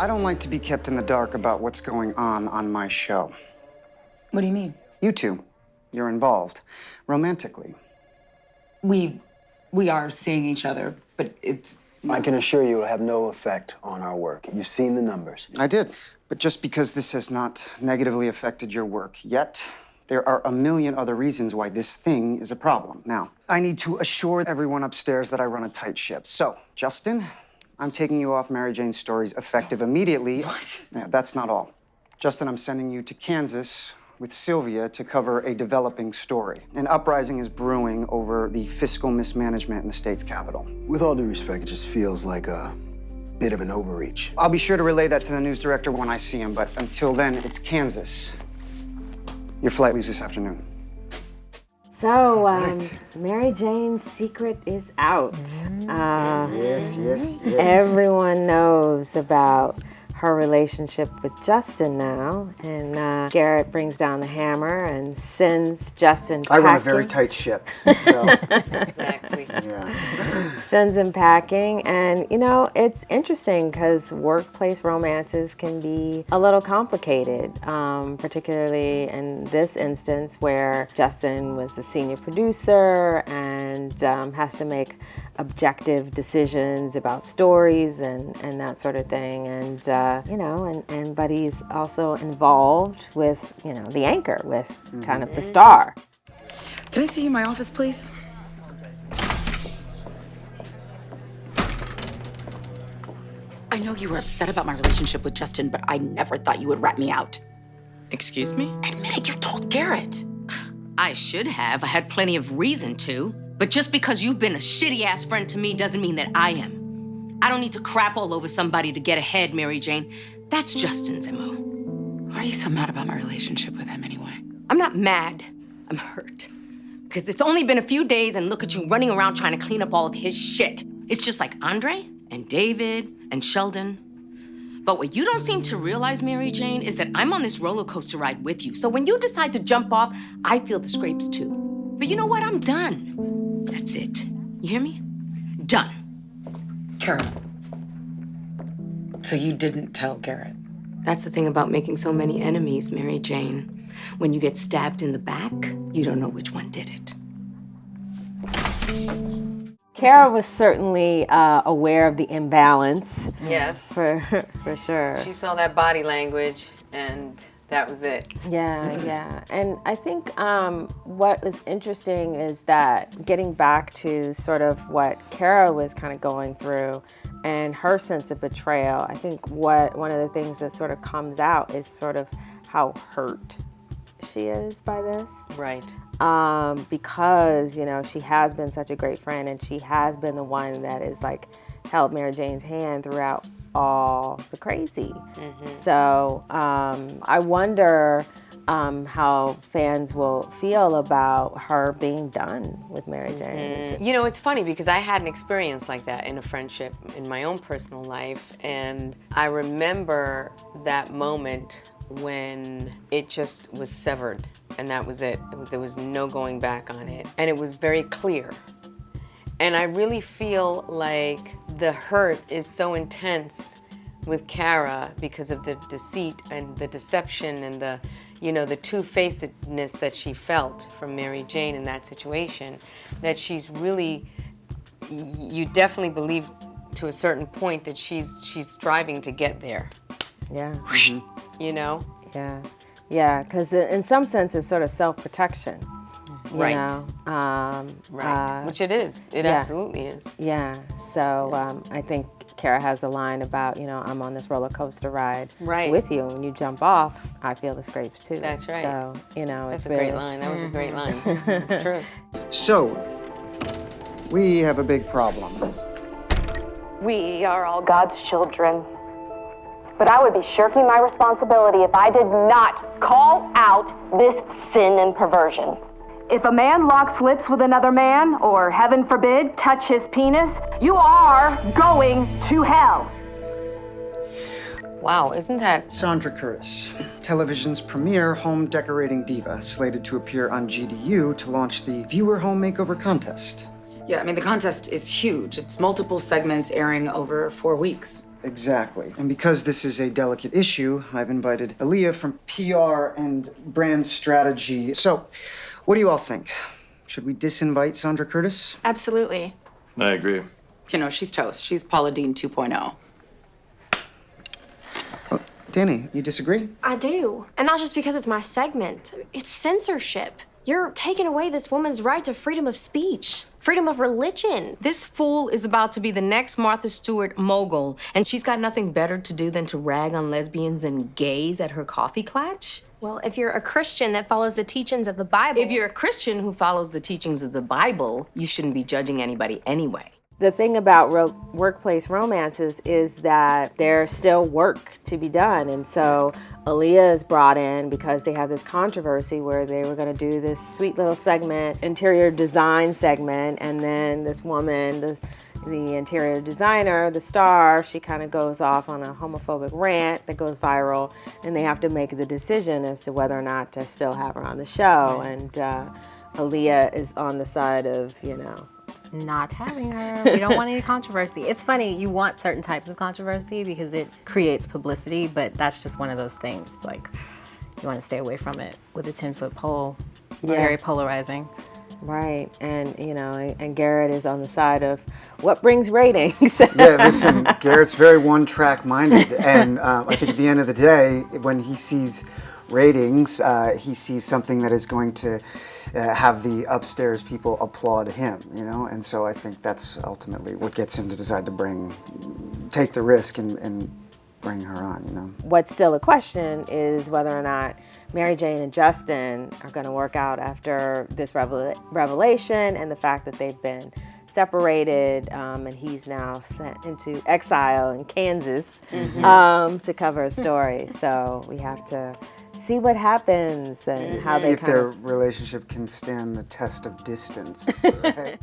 I don't like to be kept in the dark about what's going on my show. What do you mean? You two, you're involved, romantically. We are seeing each other, but it's... I can assure you it'll have no effect on our work. You've seen the numbers. I did, but just because this has not negatively affected your work yet, there are a million other reasons why this thing is a problem. Now, I need to assure everyone upstairs that I run a tight ship. So, Justin, I'm taking you off Mary Jane's stories effective immediately. What? Yeah, that's not all. Justin, I'm sending you to Kansas with Sylvia to cover a developing story. An uprising is brewing over the fiscal mismanagement in the state's capital. With all due respect, it just feels like a bit of an overreach. I'll be sure to relay that to the news director when I see him, but until then, it's Kansas. Your flight leaves this afternoon. So, Right. Mary Jane's secret is out. Yes. Everyone knows about her relationship with Justin now, and Garrett brings down the hammer and sends Justin I packing. run a very tight ship, so Exactly. yeah. Sends him packing, and you know, it's interesting because workplace romances can be a little complicated, particularly in this instance where Justin was the senior producer and has to make objective decisions about stories and that sort of thing, and you know, but he's also involved with, you know, the anchor, with kind of the star. Can I see you in my office, please? I know you were upset about my relationship with Justin, but I never thought you would rat me out. Excuse me? Admit it, you told Garrett. I should have. I had plenty of reason to. But just because you've been a shitty-ass friend to me doesn't mean that I am. I don't need to crap all over somebody to get ahead, Mary Jane. That's Justin's MO. Why are you so mad about my relationship with him anyway? I'm not mad. I'm hurt. Because it's only been a few days and look at you running around trying to clean up all of his shit. It's just like Andre and David and Sheldon. But what you don't seem to realize, Mary Jane, is that I'm on this roller coaster ride with you. So when you decide to jump off, I feel the scrapes too. But you know what? I'm done. That's it. You hear me? Done. Kara. So you didn't tell Garrett? That's the thing about making so many enemies, Mary Jane. When you get stabbed in the back, you don't know which one did it. Kara was certainly aware of the imbalance. Yes. For sure. She saw that body language, and that was it. Yeah. And I think what was interesting is that getting back to sort of what Kara was kind of going through and her sense of betrayal, I think one of the things that sort of comes out is sort of how hurt she is by this. Right. Because, you know, she has been such a great friend, and she has been the one that is like held Mary Jane's hand throughout all the crazy. So I wonder how fans will feel about her being done with Mary Jane. You know, it's funny because I had an experience like that in a friendship in my own personal life, and I remember that moment when it just was severed, and that was it. There was no going back on it, and it was very clear. And I really feel like the hurt is so intense with Kara because of the deceit and the deception and the, you know, the two-facedness that she felt from Mary Jane in that situation, that she's really, you definitely believe to a certain point that she's striving to get there. Yeah. You know? Yeah, because in some sense it's sort of self-protection. You Right. know? Right. Which it is. It yeah. absolutely is. Yeah, so I think Kara has a line about, you know, I'm on this roller coaster ride Right. with you. When you jump off, I feel the scrapes too. That's right. So, you know, That's it's a really, great line. That was a great line. It's true. So, we have a big problem. We are all God's children. But I would be shirking my responsibility if I did not call out this sin and perversion. If a man locks lips with another man, or heaven forbid, touch his penis, you are going to hell. Wow, isn't that... Sandra Curtis, television's premier home decorating diva, slated to appear on GDU to launch the Viewer Home Makeover Contest. Yeah, I mean, the contest is huge. It's multiple segments airing over 4 weeks. Exactly. And because this is a delicate issue, I've invited Aaliyah from PR and brand strategy. So, what do you all think? Should we disinvite Sandra Curtis? Absolutely. I agree. You know, she's toast. She's Paula Deen 2.0. Oh, Danny, you disagree? I do. And not just because it's my segment. It's censorship. You're taking away this woman's right to freedom of speech, freedom of religion. This fool is about to be the next Martha Stewart mogul, and she's got nothing better to do than to rag on lesbians and gays at her coffee klatch? Well, if you're a Christian that follows the teachings of the Bible. If you're a Christian who follows the teachings of the Bible, you shouldn't be judging anybody anyway. The thing about workplace romances is that there's still work to be done. And so Aaliyah is brought in because they have this controversy where they were going to do this sweet little segment, interior design segment, and then this woman, the interior designer, the star, she kind of goes off on a homophobic rant that goes viral, and they have to make the decision as to whether or not to still have her on the show. And Aaliyah is on the side of, not having her. We don't want any controversy. It's funny, you want certain types of controversy because it creates publicity, but that's just one of those things. Like, you want to stay away from it with a 10-foot pole. Yeah. Very polarizing. Right, and and Garrett is on the side of what brings ratings. Yeah, listen, Garrett's very one-track minded, and I think at the end of the day, when he sees ratings, he sees something that is going to have the upstairs people applaud him, and so I think that's ultimately what gets him to decide to take the risk and bring her on, What's still a question is whether or not Mary Jane and Justin are going to work out after this revelation and the fact that they've been separated, and he's now sent into exile in Kansas to cover a story. So we have to see what happens and how see they if their relationship can stand the test of distance. Right?